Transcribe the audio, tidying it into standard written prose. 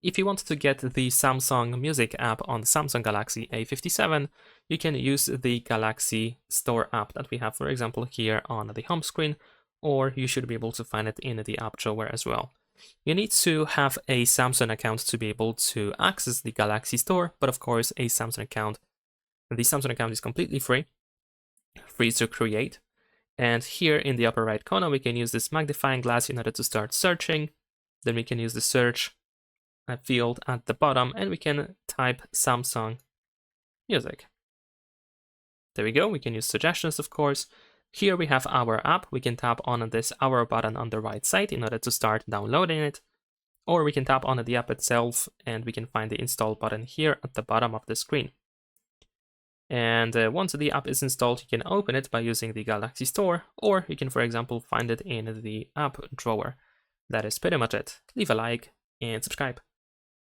If you want to get the Samsung Music app on the Samsung Galaxy A57, you can use the Galaxy Store app that we have, for example, here on the home screen, or you should be able to find it in the app drawer as well. You need to have a Samsung account to be able to access the Galaxy Store, but of course, the Samsung account is completely free to create. And here in the upper right corner, we can use this magnifying glass in order to start searching. Then we can use the search field at the bottom, and we can type Samsung Music. There we go. We can use suggestions, of course. Here we have our app. We can tap on this Our button on the right side in order to start downloading it. Or we can tap on the app itself, and we can find the Install button here at the bottom of the screen. And once the app is installed, you can open it by using the Galaxy Store, or you can, for example, find it in the app drawer. That is pretty much it. Leave a like and subscribe.